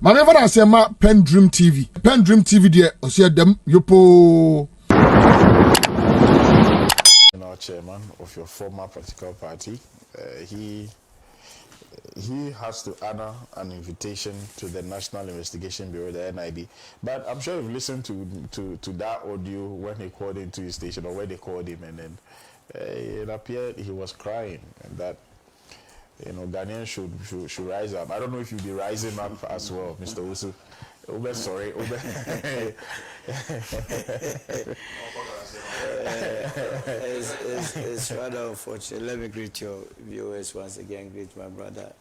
Manever I say ma PENDREAM TV. PENDREAM TV there, I see them yopo. Chairman of your former political party, he has to honor an invitation to the National Investigation Bureau, the NIB. But I'm sure you've listened to that audio when he called into his station, or when they called him, and then it appeared he was crying, and that Ghanaians should rise up. I don't know if you'll be rising up as well, Mr. Owusu. Sorry. It's rather unfortunate. Let me greet your viewers once again. Greet my brother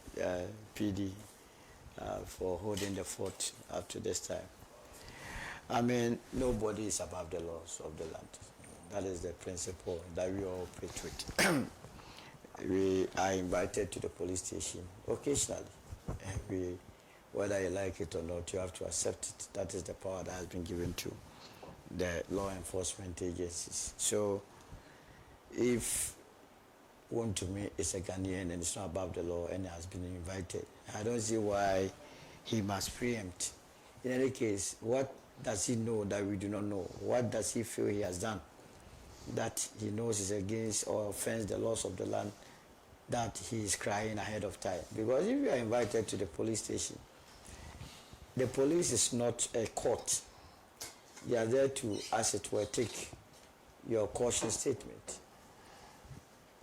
PD for holding the fort up to this time. I mean, nobody is above the laws of the land. That is the principle that we all operate with. We are invited to the police station occasionally. Whether you like it or not, you have to accept it. That is the power that has been given to the law enforcement agencies. So, if Wontumi is a Ghanaian and it's not above the law and has been invited, I don't see why he must preempt. In any case, what does he know that we do not know? What does he feel he has done that he knows is against or offends the laws of the land, that he is crying ahead of time? Because if you are invited to the police station, the police is not a court. They are there to, as it were, take your caution statement.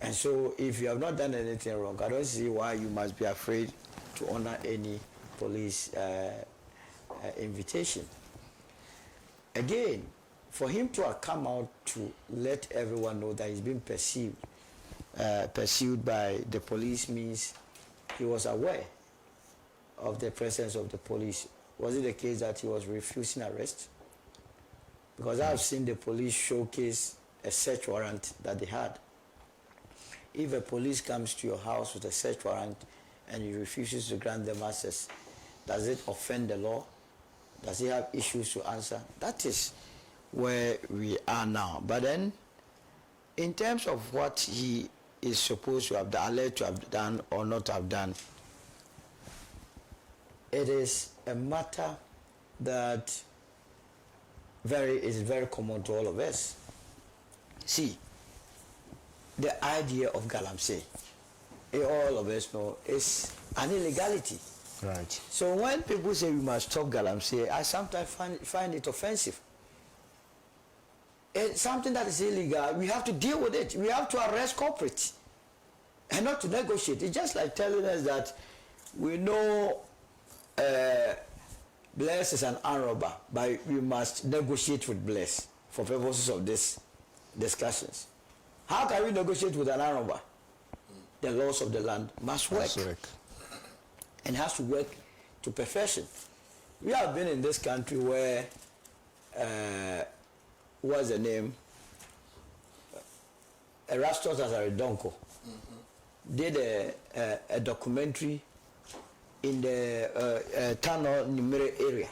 And so if you have not done anything wrong, I don't see why you must be afraid to honor any police invitation. Again, for him to have come out to let everyone know that he's been pursued by the police means he was aware of the presence of the police. Was it the case that he was refusing arrest? Because I've seen the police showcase a search warrant that they had. If a police comes to your house with a search warrant and he refuses to grant them access, does it offend the law? Does he have issues to answer? That is where we are now. But then, in terms of what he is supposed to have done, alleged to have done or not have done, it is a matter that is very common to all of us. See, the idea of Galamsey, all of us know, is an illegality. Right. So when people say we must stop Galamsey, I sometimes find it offensive. It's something that is illegal. We have to deal with it. We have to arrest culprits and not to negotiate. It's just like telling us that we know Bless is an armed robber, but we must negotiate with Bless for purposes of these discussions. How can we negotiate with an armed robber? The laws of the land must work. And has to work to perfection. We have been in this country where, what's the name? Erastus Azaredonko did a documentary in the Tano Numere area,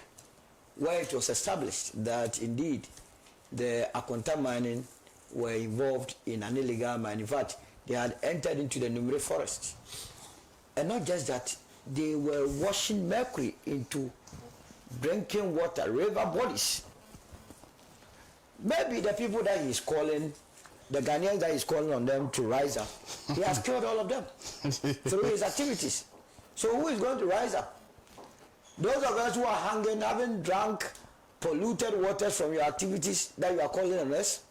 where it was established that indeed the Akonta mining were involved in an illegal mine. In fact, they had entered into the Numere forest. And not just that, they were washing mercury into drinking water, river bodies. Maybe the people that he's calling, the Ghanaians that he's calling on them to rise up, he has killed all of them through his activities. So who is going to rise up? Those of us who are hungry, having drunk polluted waters from your activities that you are calling on us?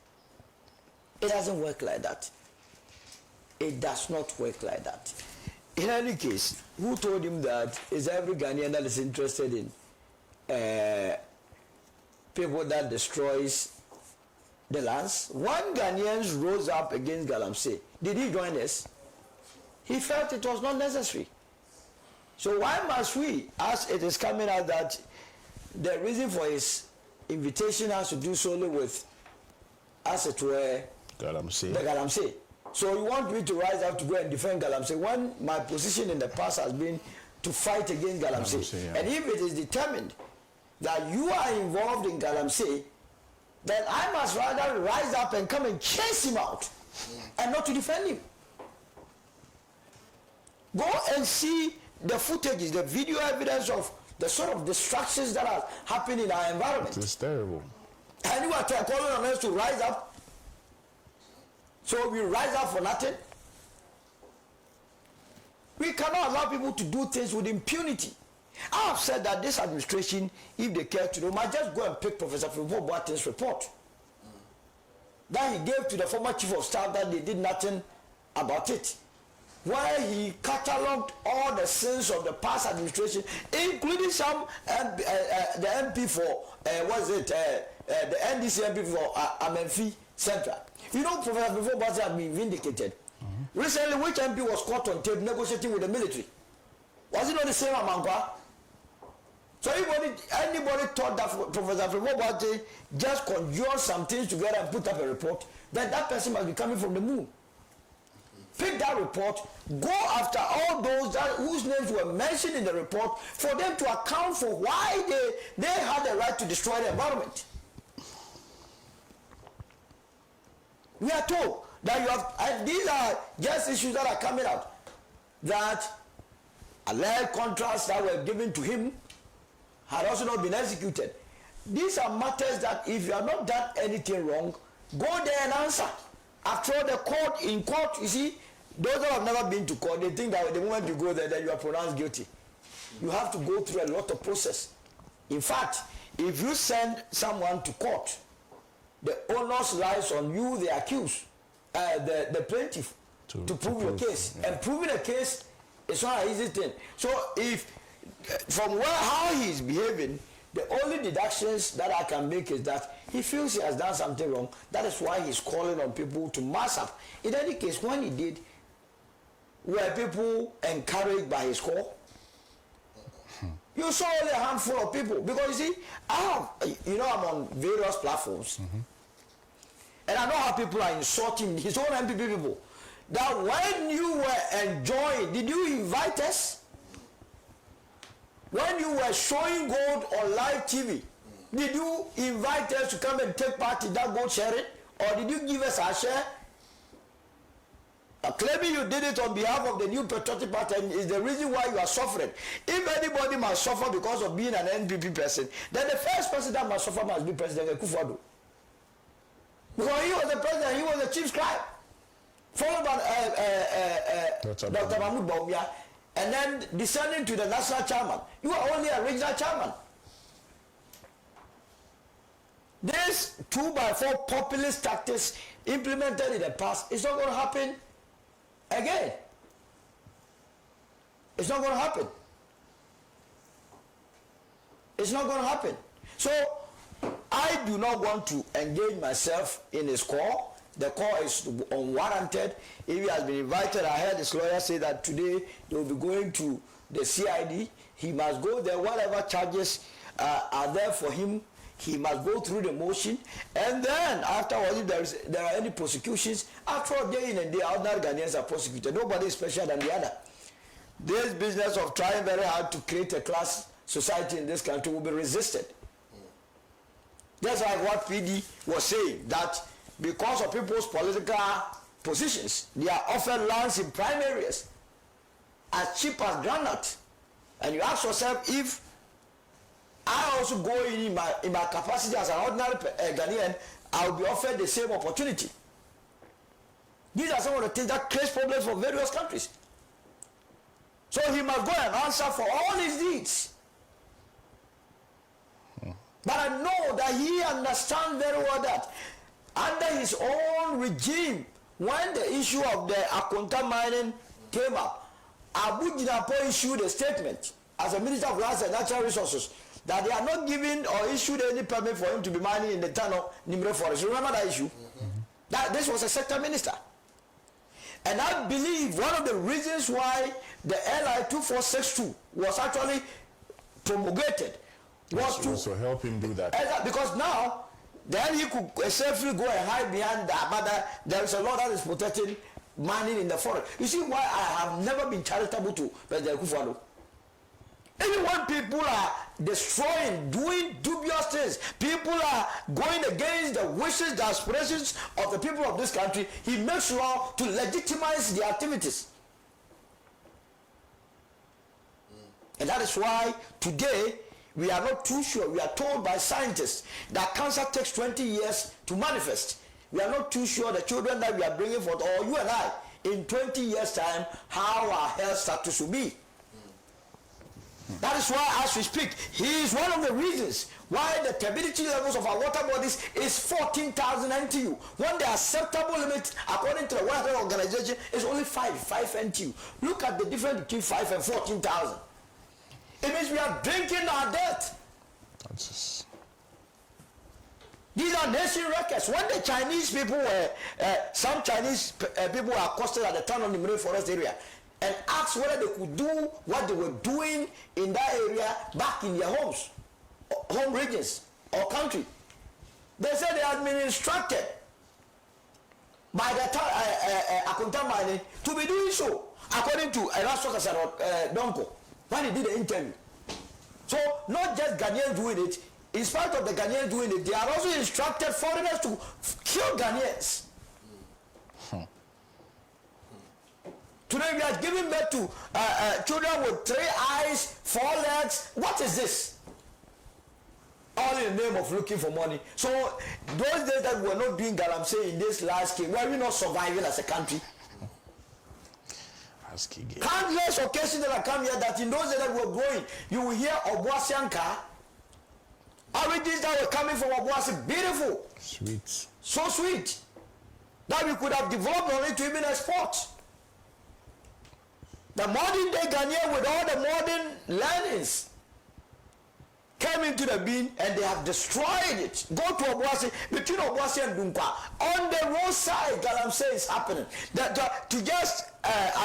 It doesn't work like that. It does not work like that. In any case, who told him that is every Ghanaian that is interested in people that destroys the lands? One Ghanaian rose up against Galamsey. Did he join us? He felt it was not necessary. So why must we, as it is coming out that the reason for his invitation has to do solely with, as it were, Galamsey. The Galamsey. So you want me to rise up to go and defend Galamsey when my position in the past has been to fight against Galamsey. Yeah. And if it is determined that you are involved in Galamsey, then I must rather rise up and come and chase him out and not to defend him. Go and see the footages, the video evidence of the sort of distractions that are happening in our environment. It's terrible. And you are calling on us to rise up. So we rise up for nothing. We cannot allow people to do things with impunity. I have said that this administration, if they care to know, might just go and pick Professor Frimpong Boateng's report that he gave to the former chief of staff that they did nothing about it, where he catalogued all the sins of the past administration, including some the MP for the NDC MP for Amenfi Central. You know, Professor Frimpong Boateng has been vindicated. Recently, which MP was caught on tape negotiating with the military? Was it not the same Amankwa? So anybody thought that Professor Frimpong Boateng just conjured some things together and put up a report, then that person must be coming from the moon. Pick that report, go after all those whose names were mentioned in the report for them to account for why they had the right to destroy the environment. We are told that you have, and these are just issues that are coming out, that alleged contracts that were given to him had also not been executed. These are matters that if you have not done anything wrong, go there and answer. After all, in court, you see, those that have never been to court, they think that the moment you go there, that you are pronounced guilty. You have to go through a lot of process. In fact, if you send someone to court, the onus lies on you, the accused, the plaintiff, to prove your case. Yeah. And proving a case is not an easy thing. So if, from how he is behaving, the only deductions that I can make is that he feels he has done something wrong. That is why he's calling on people to mass up. In any case, when he did, were people encouraged by his call? You saw only a handful of people. Because you see, I'm on various platforms. And I know how people are insulting his own NPP people. That when you were enjoying, did you invite us? When you were showing gold on live TV, did you invite us to come and take part in that gold sharing? Or did you give us our share? Claiming you did it on behalf of the New Patriotic Party is the reason why you are suffering. If anybody must suffer because of being an NPP person, then the first person that must suffer must be President Akufo-Addo. Because he was the president, he was the chief scribe. Followed by Dr. Mahmoud Bawumia, and then descending to the national chairman. You are only a regional chairman. This 2x4 populist tactics implemented in the past is not going to happen again. It's not going to happen. It's not going to happen. So I do not want to engage myself in his call. The call is unwarranted. If he has been invited, I heard his lawyer say that today they will be going to the CID. He must go there. Whatever charges are there for him, he must go through the motion. And then afterwards, if there are any prosecutions, after all, day in and day out, ordinary Ghanaians are prosecuted. Nobody is special than the other. This business of trying very hard to create a class society in this country will be resisted. Just like what PD was saying, that because of people's political positions, they are offered lands in prime areas as cheap as granite. And you ask yourself, if I also go in my capacity as an ordinary Ghanaian, I will be offered the same opportunity. These are some of the things that create problems for various countries. So he must go and answer for all his deeds. But I know that he understands very well that under his own regime, when the issue of the Akonta mining came up, Abu Jinapo issued a statement as a Minister of Lands and Natural Resources that they are not giving or issued any permit for him to be mining in the Tano Nimre Forest. Remember that issue? That this was a sector minister. And I believe one of the reasons why the LI 2462 was actually promulgated was to help him do that. Because now, then he could safely go and hide behind that, but there is a law that is protecting mining in the forest. You see why I have never been charitable to President Akufo-Addo. Even when people are destroying, doing dubious things, people are going against the wishes, the aspirations of the people of this country, he makes law to legitimize the activities. And that is why today we are not too sure. We are told by scientists that cancer takes 20 years to manifest. We are not too sure the children that we are bringing forth, or you and I, in 20 years' time, how our health status will be. That is why, as we speak, he is one of the reasons why the turbidity levels of our water bodies is 14,000 NTU, when the acceptable limit, according to the World Health Organization, is only 5 NTU. Look at the difference between 5 and 14,000. It means we are drinking our death. These are nation records. When the Chinese people were, some Chinese people were accosted at the town of the Marine Forest area and asked whether they could do what they were doing in that area back in their homes, home regions or country. They said they had been instructed by the Akunta Mining to be doing so, according to Donko, when he did the interview. So not just Ghanaians doing it. In spite of the Ghanaians doing it, they are also instructed foreigners to kill Ghanaians. Today we are giving birth to children with 3 eyes, 4 legs. What is this? All in the name of looking for money. So those days that we were not doing Galamsey in this large scale, were we not surviving as a country? Countless occasions that I come here that in those days that we were growing, you will hear Obuasianka. Origins that were coming from Obuasi, beautiful. Sweet. So sweet. That we could have developed on it to even export. The modern day Ghanaian with all the modern learnings came into the being and they have destroyed it. Go to Obuasi, between Obuasi and Dunkwa, on the roadside, Galamsey is happening. To just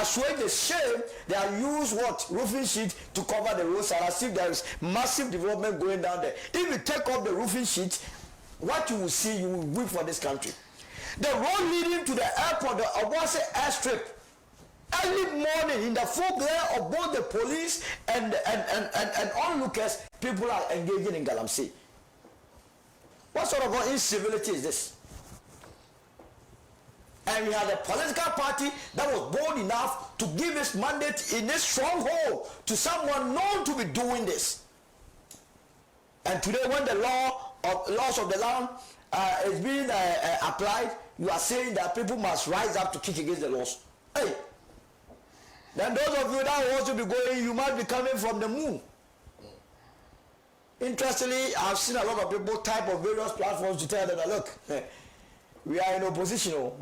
assuage the shame, they have used what? Roofing sheet to cover the roadside as if there is massive development going down there. If you take off the roofing sheet, what you will see, you will weep for this country. The road leading to the airport, the Obuasi airstrip, early morning, in the full glare of both the police and onlookers, people are engaging in Galamsey. What sort of incivility is this? And we had a political party that was bold enough to give its mandate in this stronghold to someone known to be doing this. And today, when the laws of the land is being applied, you are saying that people must rise up to kick against the laws. Hey, then those of you that want to be going, you must be coming from the moon. Interestingly, I've seen a lot of people type of various platforms to tell them that, look, we are in opposition.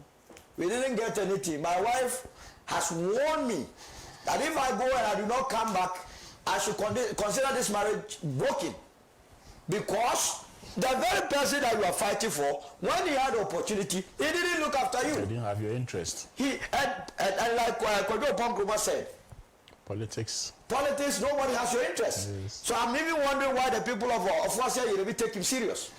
We didn't get anything. My wife has warned me that if I go and I do not come back, I should consider this marriage broken. Because the very person that you are fighting for, when he had the opportunity, he didn't look after you. He didn't have your interest. And like Kojo Ponkruma said, Politics, nobody has your interest. Yes. So I'm even wondering why the people of Ofuasia Yoruba take him serious.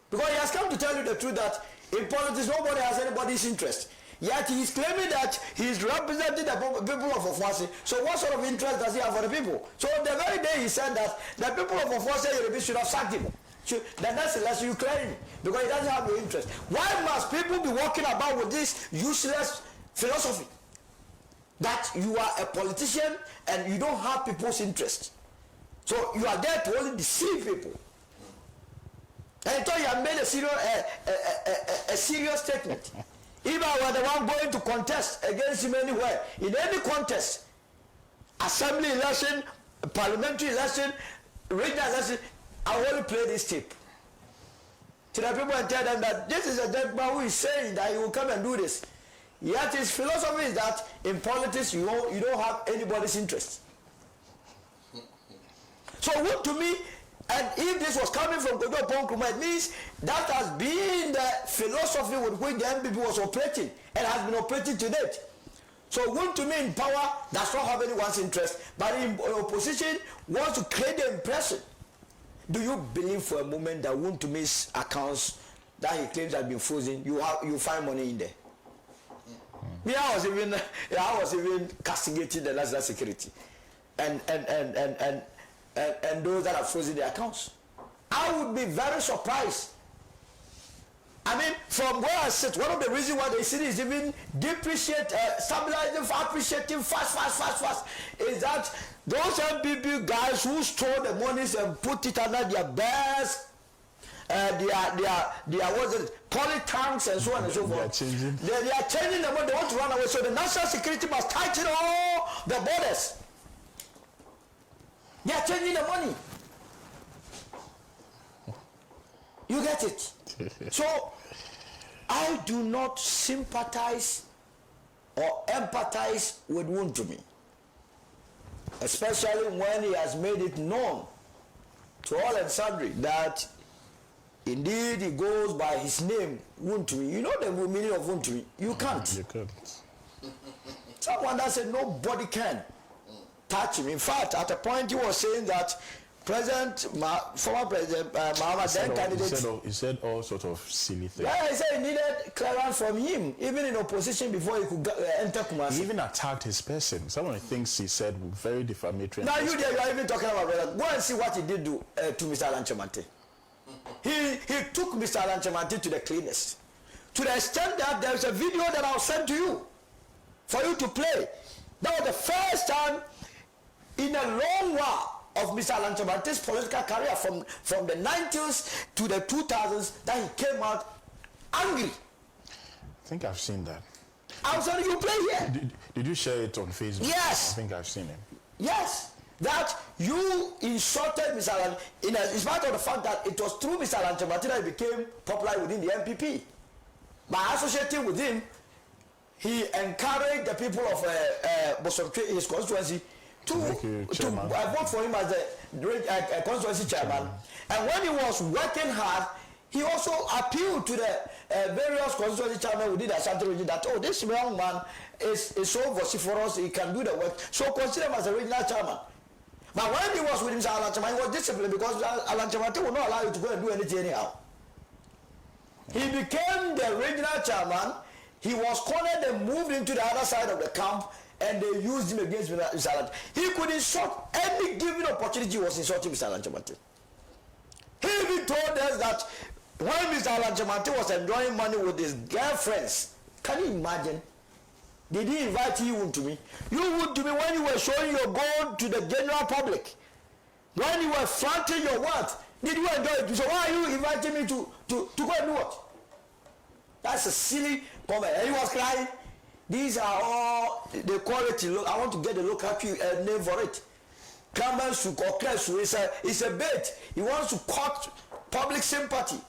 Because he has come to tell you the truth that in politics nobody has anybody's interest. Yet he is claiming that he is representing the people of Ofuasia. So what sort of interest does he have for the people? So the very day he said that the people of Ofuasia Yoruba should have sacked him. Then that's the lesson you claim, because he doesn't have your interest. Why must people be walking about with this useless philosophy that you are a politician and you don't have people's interest? So you are there to only deceive people. And I thought you have made a serious statement. If I were the one going to contest against him anywhere, in any contest, assembly election, parliamentary election, regional election, I will only play this tape to the people and tell them that this is a dead man who is saying that he will come and do this. Yet his philosophy is that in politics you don't have anybody's interest. So Wontumi, and if this was coming from Kojo Ponkruma, it means that has been the philosophy with which the NPP was operating and has been operating to date. So Wontumi in power does not have anyone's interest, but in opposition wants to create the impression. Do you believe for a moment that Wontumi's accounts that he claims have been frozen, you find money in there? Me, I was even castigating the national security and those that have frozen their accounts. I would be very surprised I mean, from where I sit, one of the reasons why the city is even stabilizing, appreciating fast, is that those NPP guys who stole the monies and put it under their best, what's it, poly tanks and so on and so forth. They are changing the money. They want to run away. So the national security must tighten all the borders. They are changing the money. You get it? So I do not sympathize or empathize with Wontumi, especially when he has made it known to all and sundry that indeed he goes by his name, Wontumi. You know the meaning of Wontumi? You can't. You can't. Someone that said nobody can touch him. In fact, at a point he was saying that former President Mahama, then candidate, he said all sorts of silly things. Yeah, he said he needed clearance from him, even in opposition, before he could enter Kumasi. He even attacked his person. Some of the things he said were very defamatory. Now you are even talking about brother. Go and see what he did to Mr. Alan Chamante. He took Mr. Alan Chamante to the cleanest, to the extent that there is a video that I'll send to you for you to play. That was the first time in a long while of Mr. Alan Chamante's political career, from the 90s to the 2000s, that he came out angry. I think I've seen that. I was telling you, play here. Did you share it on Facebook? Yes. I think I've seen it. Yes. That you insulted Mr. Alan, in spite of the fact that it was through Mr. Alan Chamante that he became popular within the NPP. By associating with him, he encouraged the people of Bosomtwe, his constituency, to vote for him as the constituency chairman. And when he was working hard, he also appealed to the various constituency chairmen within the Ashanti region that, oh, this young man is so vociferous, he can do the work, so consider him as a regional chairman. But when he was with Mr. Alan Chamante, he was disciplined because Alan Chamante will not allow you to go and do anything anyhow. He became the regional chairman. He was cornered and moved into the other side of the camp, and they used him against Mr. Alan. He could insult any given opportunity. He was insulting Mr. Alan Chamante. He even told us that when Mr. Alan Chamante was enjoying money with his girlfriends, can you imagine? Did he invite you Wontumi? You Wontumi, when you were showing your gold to the general public, when you were flaunting your wealth, did you enjoy it? So why are you inviting me to go and do what? That's a silly comment. And he was crying. These are all the quality. Look, I want to get the local name for it. Galamsey or Kresu is a bait. He wants to court public sympathy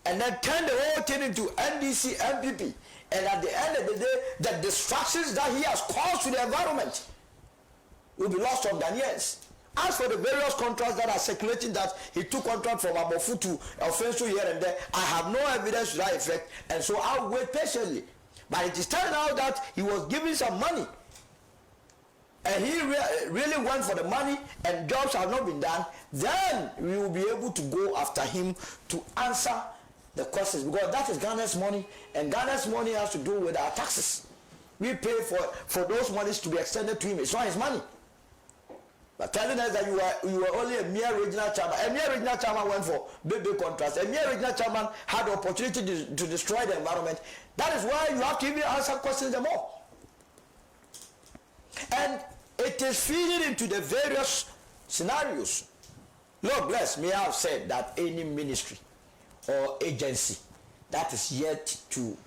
and then turn the whole thing into NDC, NPP. And at the end of the day, the distractions that he has caused to the environment will be lost on Ghanaians. As for the various contracts that are circulating, that he took contract from Abofu to Offensive here and there, I have no evidence to that effect, and so I'll wait patiently. But it is turning out that he was giving some money, and he really went for the money, and jobs have not been done. Then we will be able to go after him to answer the questions, because that is Ghana's money, and Ghana's money has to do with our taxes. We pay for those monies to be extended to him. It's not his money. But telling us that you were only a mere regional chairman. A mere regional chairman went for big contracts. A mere regional chairman had the opportunity to destroy the environment. That is why you have to even answer questions them all. And it is feeding into the various scenarios. Lord bless me, I have said that any ministry or agency that is yet to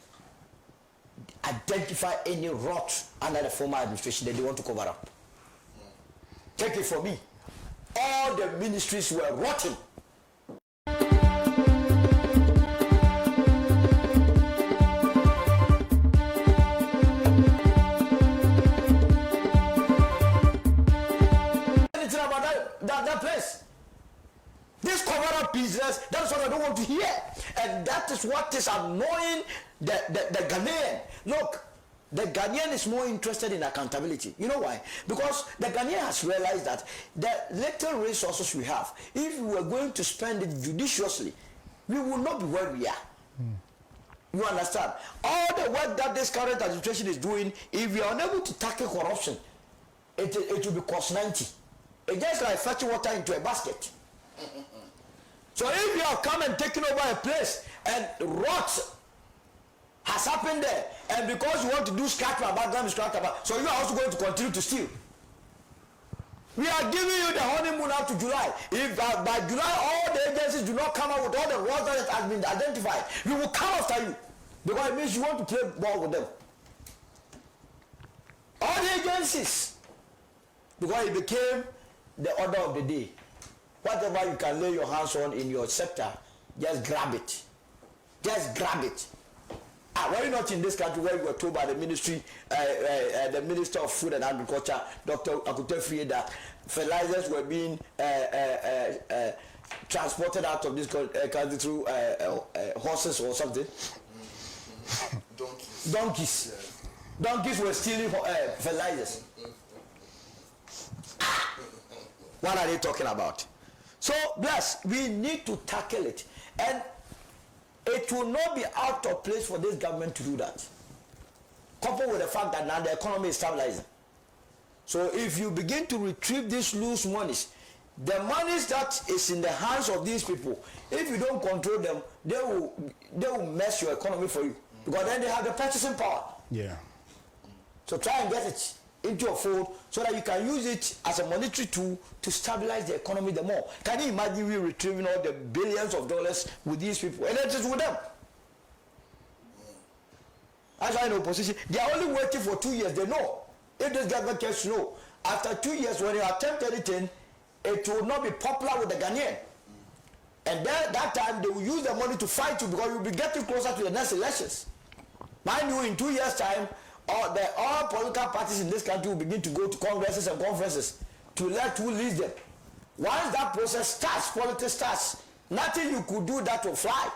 identify any rot under the former administration that they want to cover up. Take it from me. All the ministries were rotten. Anything about that place? This cover-up business, that's what I don't want to hear. And that is what is annoying the Ghanaian. Look, the Ghanaian is more interested in accountability. You know why? Because the Ghanaian has realized that the little resources we have, if we were going to spend it judiciously, we will not be where we are. You understand? All the work that this current administration is doing, if we are unable to tackle corruption, it will be cost 90. It's just like fetching water into a basket. So if you have come and taken over a place and rot has happened there, and because you want to do scratch my background, so you are also going to continue to steal. We are giving you the honeymoon up to July. If by July all the agencies do not come out with all the roles that has been identified, we will come after you. Because it means you want to play ball with them. All the agencies. Because it became the order of the day. Whatever you can lay your hands on in your sector, just grab it. Just grab it. Were you not in this country where you were told by the ministry, the Minister of Food and Agriculture, Dr. Akutefrie, that fertilizers were being transported out of this country through horses or something? Donkeys. Yeah. Donkeys were stealing fertilizers. What are they talking about? So, bless, we need to tackle it. And it will not be out of place for this government to do that. Coupled with the fact that now the economy is stabilizing. So if you begin to retrieve these loose monies, the monies that is in the hands of these people, if you don't control them, they will mess your economy for you. Because then they have the purchasing power. Yeah. So try and get it into your fold so that you can use it as a monetary tool to stabilize the economy the more. Can you imagine we retrieving all the billions of dollars with these people and it is with them? That's why in opposition, they are only waiting for 2 years. They know if this government gets to know, after 2 years when you attempt anything, it will not be popular with the Ghanaian. And then that time they will use the money to fight you because you will be getting closer to the next elections. Mind you, in 2 years' time, all political parties in this country will begin to go to congresses and conferences to elect who leads them. Once that process starts, politics starts, nothing you could do that will fly.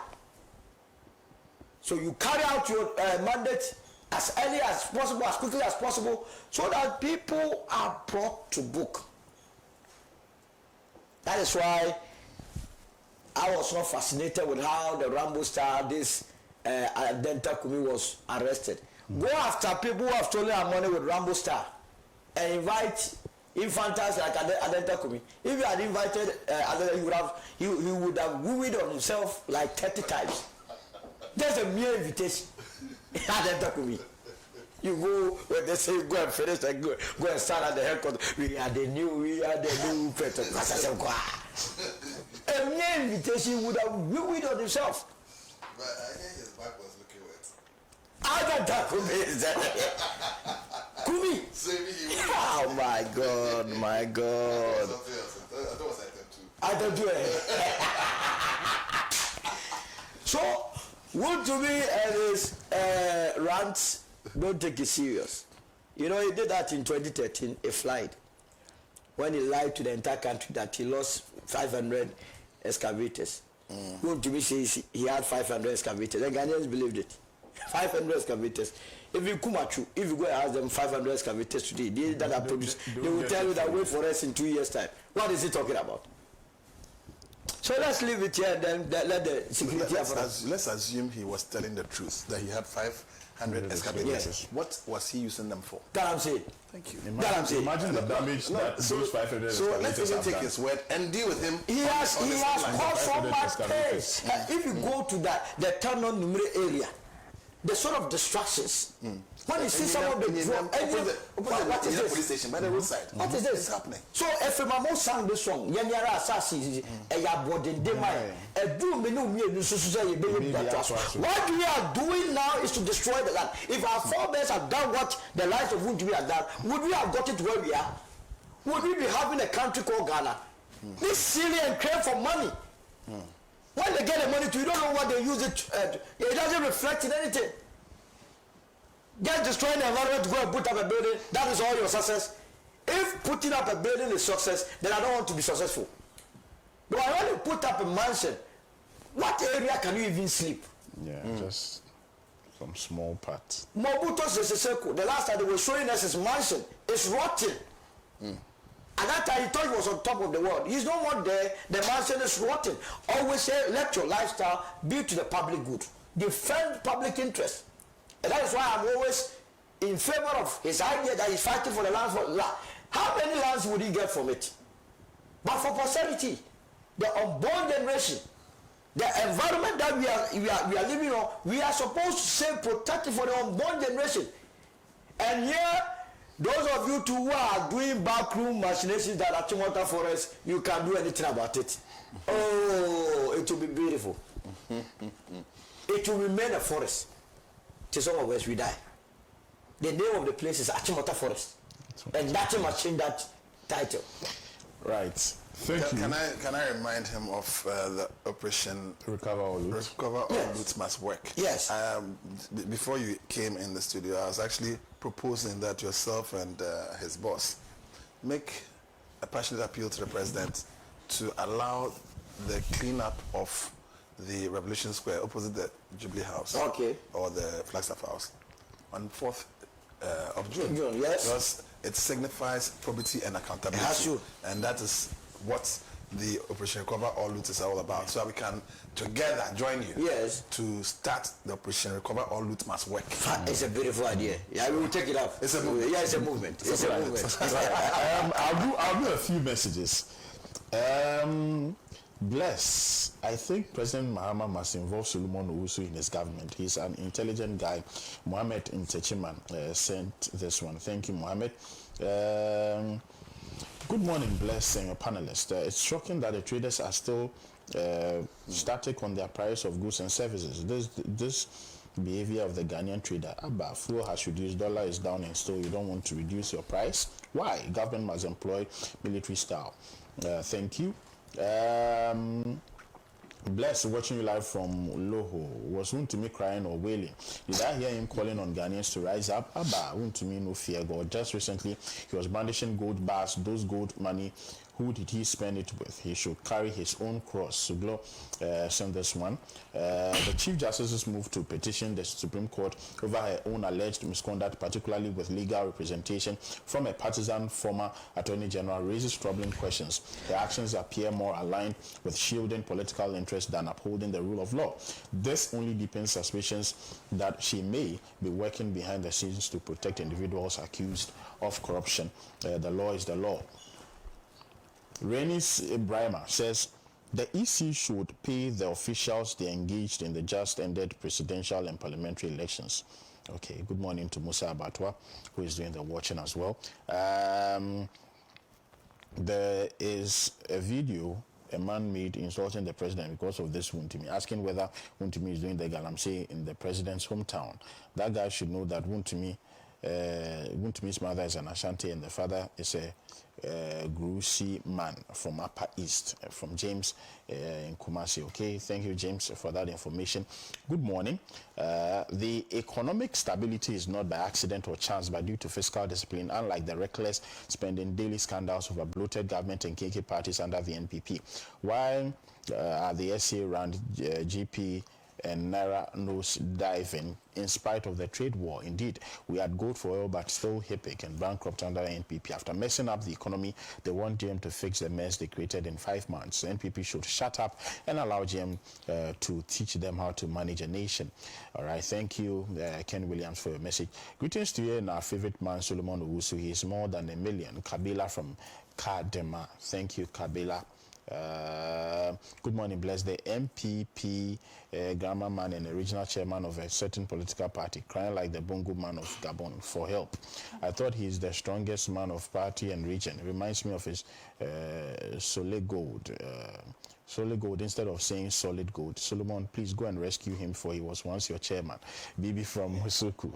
So you carry out your mandate as early as possible, as quickly as possible, so that people are brought to book. That is why I was not fascinated with how the Rambo star, this Adenta Kumi, was arrested. Go after people who have stolen our money with Rambo star and invite infantiles like Adenta Kumi. If you had invited he would have wooed on himself like 30 times. Just a mere invitation. Adenta Kumi. You go when they say go and finish and go and stand at the headquarters. We are the new person. A mere invitation would have wooed on himself. But I think his back was looking wet. Adenta Kumi is that? Kumi. Oh my God, my God. I thought it was item 2. Item 2. So, Wontumi and his rants don't take it serious. You know, he did that in 2013, a flight, when he lied to the entire country that he lost 500 excavators. Wontumi says he had 500 excavators. The Ghanaians believed it. 500 excavators. If you come at you, if you go and ask them 500 excavators today, they are produced, they will tell you that wait for us in 2 years' time. What is he talking about? So let's leave it here and then let the security let's assume he was telling the truth, that he had 500 excavators. Yes. What was he using them for? Galamsey. Thank you. Imagine the damage that those 500 So let's excavators even have take done. his word and deal with him. He has caused so much excavators. pain. If you go to the Terminal Numere area, the sort of distractions. When you see some of the what is this? Police station by the roadside. What is this? It's happening. So if Mamo sang this song, Yanyara Assassin, a body demai, a do menu what we are doing now is to destroy the land. If our forebears have done what the lives of Wontumi have done, would we have got it where we are? Would we be having a country called Ghana? This silly and crave for money. When they get the money to, you don't know what they use it to. It doesn't reflect in anything. Just destroying the environment to go and put up a building, that is all your success. If putting up a building is success, then I don't want to be successful. But I want to put up a mansion. What area can you even sleep? Yeah, just some small parts. Mobutu Sese Seko, the last time they were showing us his mansion, is rotten. At that time, he thought he was on top of the world. He's no more there. The mansion is rotten. Always say, let your lifestyle be to the public good. Defend public interest. And that is why I'm always in favor of his idea that he's fighting for the land. How many lands would he get from it? But for posterity, the unborn generation, The environment that we are living on, we are supposed to save, protect it for the unborn generation. And here, those of you too who are doing backroom machinations that are Chimota Forest, you can do anything about it. Oh, it will be beautiful. It will remain a forest till some of us we die. The name of the place is Achimota Forest, and that must change that title. Right. Thank you. Can I remind him of the operation Recover All Loot? Recover All Loot must work. Yes. Before you came in the studio, I was actually proposing that yourself and his boss make a passionate appeal to the president to allow the cleanup of the Revolution Square opposite the Jubilee House, or the Flagstaff House, on 4th of June. Yes. Because it signifies probity and accountability. It has to. And that is what the Operation Recover All Loot is all about. So that we can together join you. Yes. To start the Operation Recover All Loot must work. It's a beautiful idea. Yeah, we will take it up. It's a movement. Yeah, it's a movement. It's a movement. I'll do a few messages. Bless. I think President Mahama must involve Solomon Owusu in his government. He's an intelligent guy. Mohammed Ntechiman sent this one. Thank you, Mohammed. Good morning, Bless, and your panelists. It's shocking that the traders are still static on their price of goods and services. This behavior of the Ghanaian trader, fuel has reduced, dollar is down, and still you don't want to reduce your price. Why? Government must employ military style. Thank you. Bless, watching you live from Loho. Was Wontumi crying or wailing? Did I hear him calling on Ghanaians to rise up? Wontumi no fear God. Just recently, he was brandishing gold bars. Those gold money, who did he spend it with? He should carry his own cross. Suglo sent this one. The Chief Justice's move to petition the Supreme Court over her own alleged misconduct, particularly with legal representation from a partisan former Attorney General, raises troubling questions. Her actions appear more aligned with shielding political interests than upholding the rule of law. This only deepens suspicions that she may be working behind the scenes to protect individuals accused of corruption. The law is the law. Renis Ibrahima says the EC should pay the officials they engaged in the just ended presidential and parliamentary elections. Okay, good morning to Musa Abatwa, who is doing the watching as well. There is a video a man made insulting the president because of this Wontumi, asking whether Wontumi is doing the Galamsey in the president's hometown. That guy should know that Wontumi's mother is an Ashanti and the father is a Grusi man from Upper East, from James in Kumasi. Okay, thank you, James, for that information. Good morning. The economic stability is not by accident or chance, but due to fiscal discipline, unlike the reckless spending, daily scandals of a bloated government and KK parties under the NPP. While the SA around GP and Naira nose diving in spite of the trade war. Indeed, we had gold for oil but still HIPIC and bankrupt under NPP. After messing up the economy, they want GM to fix the mess they created in 5 months. The NPP should shut up and allow GM to teach them how to manage a nation. All right, thank you, Ken Williams, for your message. Greetings to you and our favorite man, Solomon Owusu. He is more than a million. Kabila from Kadema. Thank you, Kabila. Good morning, Bless. The MPP grammar man and original chairman of a certain political party, crying like the Bongo man of Gabon for help. I thought he's the strongest man of party and region. It reminds me of his solid gold. Solid gold instead of saying solid gold. Solomon, please go and rescue him, for he was once your chairman. Bibi from Musuku.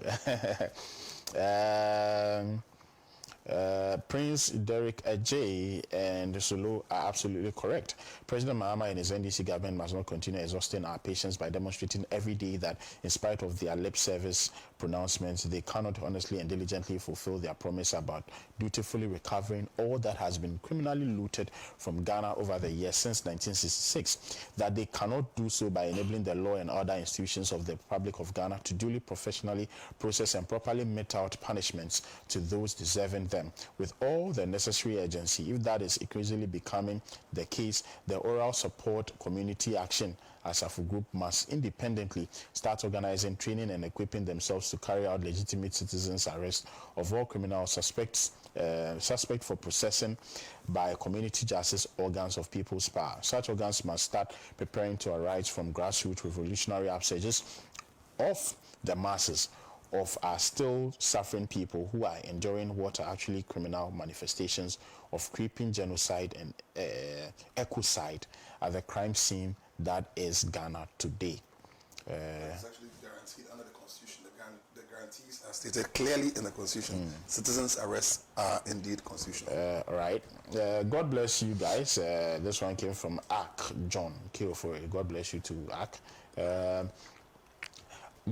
Prince Derek Ajay and Sulu are absolutely correct. President Mahama and his NDC government must not continue exhausting our patience by demonstrating every day that, in spite of their lip service pronouncements, they cannot honestly and diligently fulfill their promise about dutifully recovering all that has been criminally looted from Ghana over the years since 1966. That they cannot do so by enabling the law and order institutions of the Republic of Ghana to duly, professionally process and properly mete out punishments to those deserving them. them with all the necessary urgency. If that is increasingly becoming the case, the oral support community action as a group must independently start organizing, training, and equipping themselves to carry out legitimate citizens' arrest of all criminal suspect for processing by community justice organs of people's power. Such organs must start preparing to arise from grassroots revolutionary upsurges of the masses of our still suffering people who are enduring what are actually criminal manifestations of creeping genocide and ecocide at the crime scene that is Ghana today. It's actually guaranteed under the Constitution. The guarantees are stated clearly in the Constitution. Citizens' arrests are indeed constitutional. Right. God bless you guys. This one came from Ak John Keofori. God bless you too, Ak.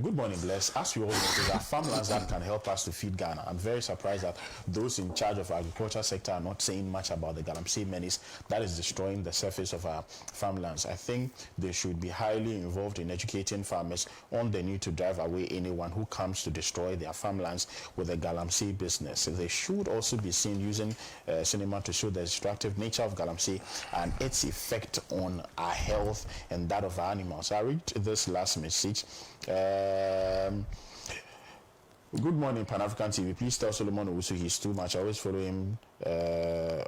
Good morning, Bless. As we all know, there are farmlands that can help us to feed Ghana. I'm very surprised that those in charge of our agriculture sector are not saying much about the Galamsey menace that is destroying the surface of our farmlands. I think they should be highly involved in educating farmers on the need to drive away anyone who comes to destroy their farmlands with the Galamsey business. They should also be seen using cinema to show the destructive nature of Galamsey and its effect on our health and that of our animals. I read this last message. Good morning, Pan-African TV. Please tell Solomon Owusu he's too much. I always follow him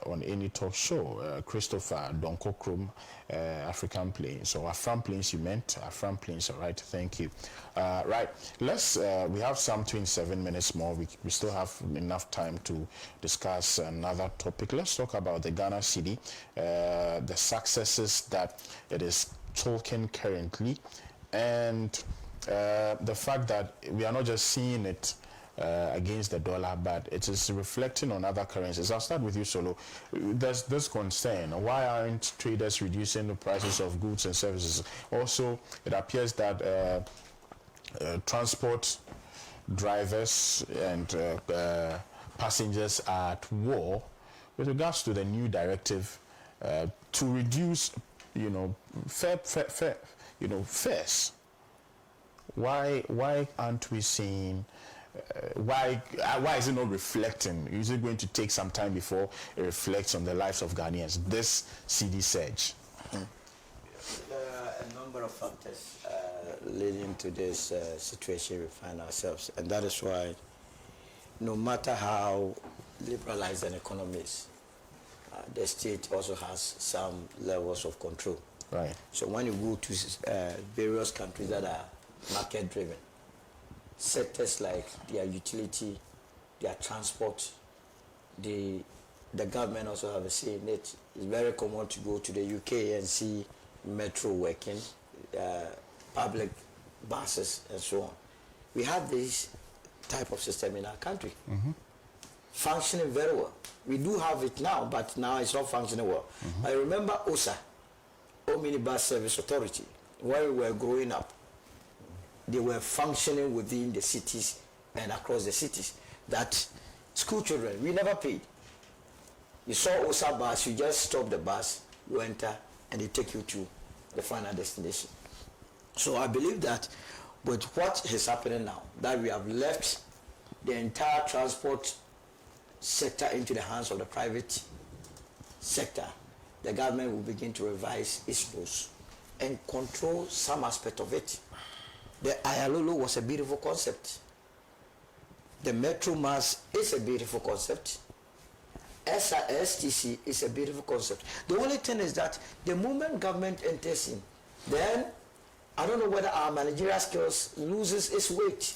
on any talk show. Christopher Donkokrom, African Plains. So Afram Plains, you meant Afram Plains. All right, thank you. Right, let's. We have some 27 minutes more. We still have enough time to discuss another topic. Let's talk about the Ghana city, the successes that it is talking currently, and the fact that we are not just seeing it against the dollar, but it is reflecting on other currencies. I'll start with you, Solo. There's this concern. Why aren't traders reducing the prices of goods and services? Also, it appears that transport drivers and passengers are at war with regards to the new directive to reduce, fares. Why aren't we seeing? Why is it not reflecting? Is it going to take some time before it reflects on the lives of Ghanaians? This CD surge. There are a number of factors leading to this situation we find ourselves, and that is why, no matter how liberalized an economy is, the state also has some levels of control. Right. So when you go to various countries that are market-driven, sectors like their utility, their transport, the government also have a say in it. It's very common to go to the UK and see metro working, public buses and so on. We have this type of system in our country, functioning very well. We do have it now, but now it's not functioning well. I remember OSA, Omnibus Service Authority, when we were growing up. They were functioning within the cities and across the cities. That school children, we never paid. You saw OSA bus, you just stop the bus, you enter, and they take you to the final destination. So I believe that with what is happening now, that we have left the entire transport sector into the hands of the private sector, the government will begin to revise its rules and control some aspect of it. The Ayalolo was a beautiful concept. The Metro Mass is a beautiful concept. SRSTC is a beautiful concept. The only thing is that the moment government enters in, then I don't know whether our managerial skills loses its weight.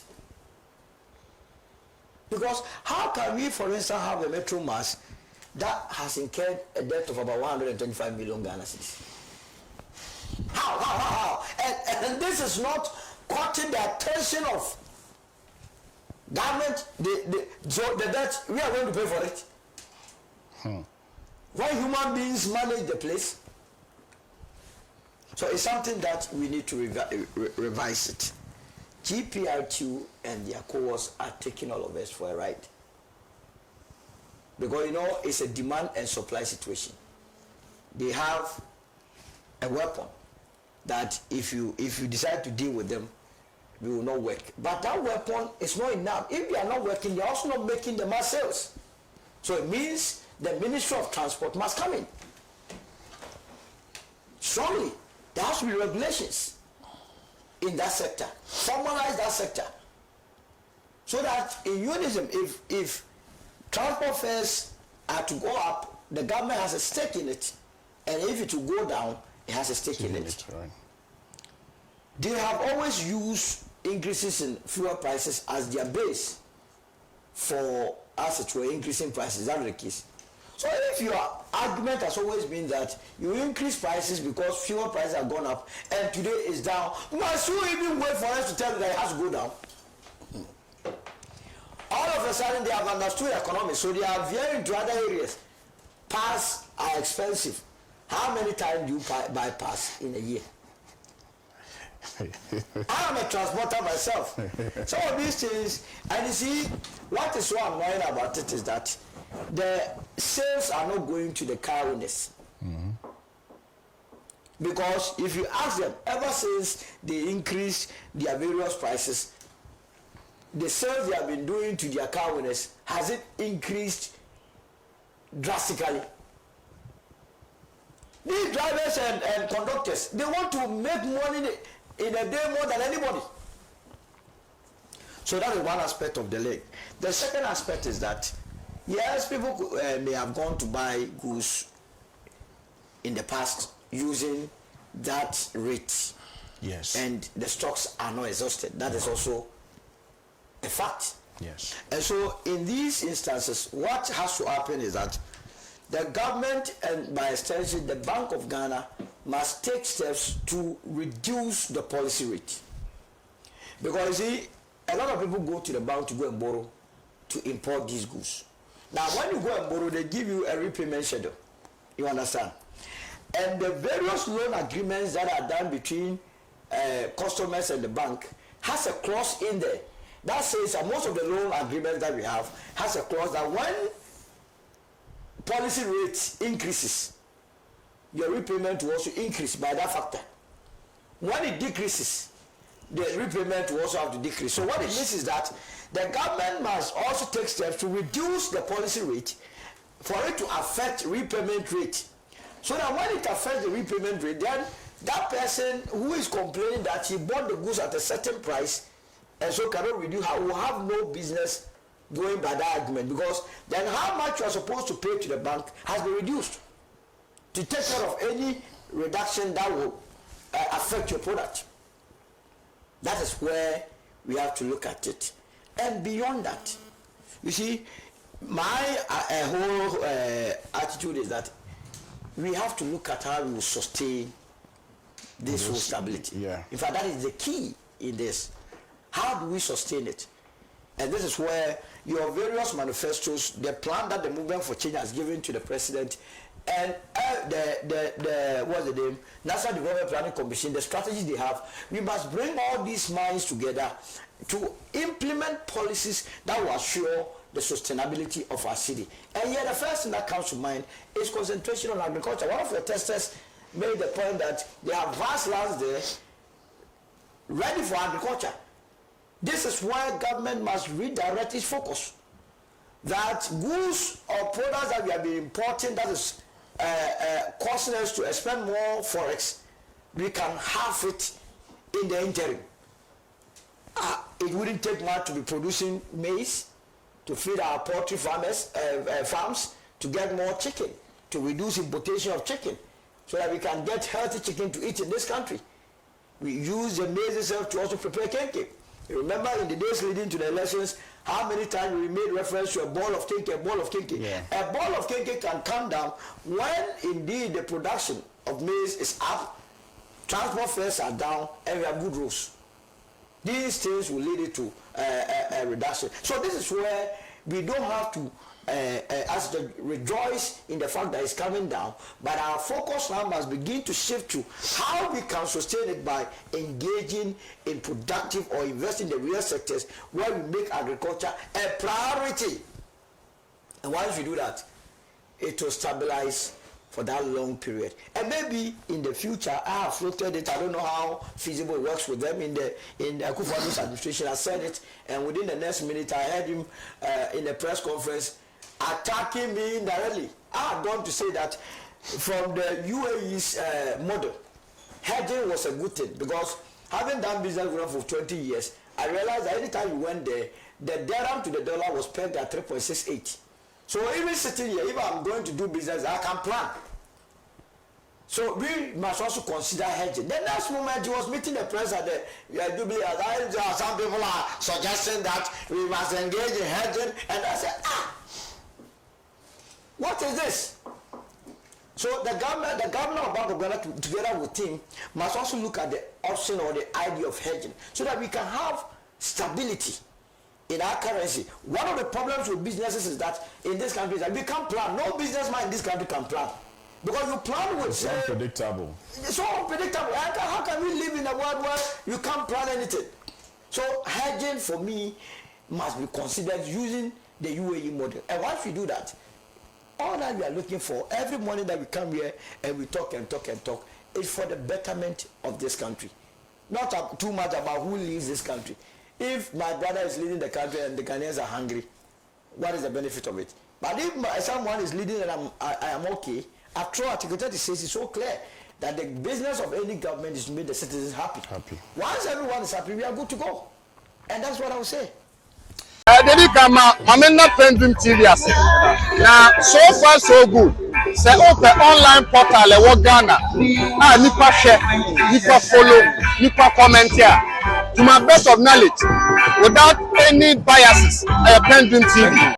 Because how can we, for instance, have a Metro Mass that has incurred a debt of about 125 million Ghana cedis? How? And this is not caught the attention of government. So the debt, we are going to pay for it. Why human beings manage the place? So it's something that we need to revise it. GPRTU and their co-workers are taking all of us for a ride. Because it's a demand and supply situation. They have a weapon that if you decide to deal with them, we will not work. But that weapon is not enough. If they are not working, they are also not making the mass sales. So it means the Ministry of Transport must come in strongly. There has to be regulations in that sector, formalize that sector, so that in unison, if transport fares are to go up, the government has a stake in it, and if it will go down, it has a stake in it. Right. They have always used increases in fuel prices as their base for us it were increasing prices. That's the case. So if your argument has always been that you increase prices because fuel prices have gone up and today is down, must you even wait for us to tell you that it has to go down? All of a sudden they have understood economics, so they are veering to other areas. Pass are expensive. How many times do you buy pass in a year? I am a transporter myself. Some of these things, and you see, what is so annoying about it is that the sales are not going to the car owners. Because if you ask them, ever since they increased their various prices, the sales they have been doing to their car owners, has it increased drastically? These drivers and conductors, they want to make money in a day more than anybody. So that is one aspect of the link. The second aspect is that, yes, people may have gone to buy goods in the past using that rate. Yes. And the stocks are not exhausted. That is also a fact. Yes. And so in these instances, what has to happen is that the government and by extension the Bank of Ghana must take steps to reduce the policy rate. Because you see, a lot of people go to the bank to go and borrow to import these goods. Now when you go and borrow, they give you a repayment schedule. You understand? And the various loan agreements that are done between customers and the bank has a clause in there that says that most of the loan agreements that we have has a clause that when policy rate increases, your repayment will also increase by that factor. When it decreases, the repayment will also have to decrease. So what it means is that the government must also take steps to reduce the policy rate for it to affect repayment rate. So that when it affects the repayment rate, then that person who is complaining that he bought the goods at a certain price and so cannot reduce, will have no business going by that argument, because then how much you are supposed to pay to the bank has been reduced to take care of any reduction that will affect your product. That is where we have to look at it. And beyond that, you see, my whole attitude is that we have to look at how we will sustain this whole stability. Yeah. In fact, that is the key in this. How do we sustain it? And this is where your various manifestos, the plan that the Movement for Change has given to the president, and what's the name, National Development Planning Commission, the strategies they have, we must bring all these minds together to implement policies that will assure the sustainability of our city. And yet the first thing that comes to mind is concentration on agriculture. One of your testers made the point that there are vast lands there ready for agriculture. This is why government must redirect its focus. That goods or products that we have been importing that is causing us to expend more forex, we can have it in the interim. It wouldn't take much to be producing maize to feed our poultry farms, to get more chicken, to reduce importation of chicken, so that we can get healthy chicken to eat in this country. We use the maize itself to also prepare kenke. Remember in the days leading to the elections, how many times we made reference to a ball of kenke, a ball of kenke. Yeah. A ball of kenke can come down when indeed the production of maize is up, transport fares are down, and we have good roads. These things will lead it to a reduction. So this is where we don't have to rejoice in the fact that it's coming down, but our focus now must begin to shift to how we can sustain it by engaging in productive or investing in the real sectors where we make agriculture a priority. And once we do that, it will stabilize for that long period. And maybe in the future, I have floated it, I don't know how feasible it works with them in the Akufo-Addo's administration. I said it, and within the next minute I heard him in a press conference attacking me indirectly. I have gone to say that from the UAE's model, hedging was a good thing because having done business with them for 20 years, I realized that anytime you went there, the dirham to the dollar was pegged at 3.68. So even sitting here, if I'm going to do business, I can plan. So we must also consider hedging. The next moment, he was meeting the press at the Jubilee. Some people are suggesting that we must engage in hedging, and I said, what is this? So the governor of Bank of Ghana, together with him, must also look at the option or the idea of hedging, so that we can have stability in our currency. One of the problems with businesses is that in this country is that we can't plan. No businessman in this country can plan. Because you plan with... It's unpredictable. It's so unpredictable. How can we live in a world where you can't plan anything? So hedging for me must be considered using the UAE model. And once we do that, all that we are looking for, every morning that we come here and we talk and talk and talk, is for the betterment of this country. Not too much about who leads this country. If my brother is leading the country and the Ghanaians are hungry, what is the benefit of it? But if someone is leading and I am okay, after all, Article 36 is so clear that the business of any government is to make the citizens happy. Once everyone is happy, we are good to go. And that's what I would say. Dedi kama mamena PENDREAM TV ase. Now so far so good. Say open online portal e wo Ghana. Nipa share, nipa follow, nipa comment here. To my best of knowledge, without any biases, PENDREAM TV.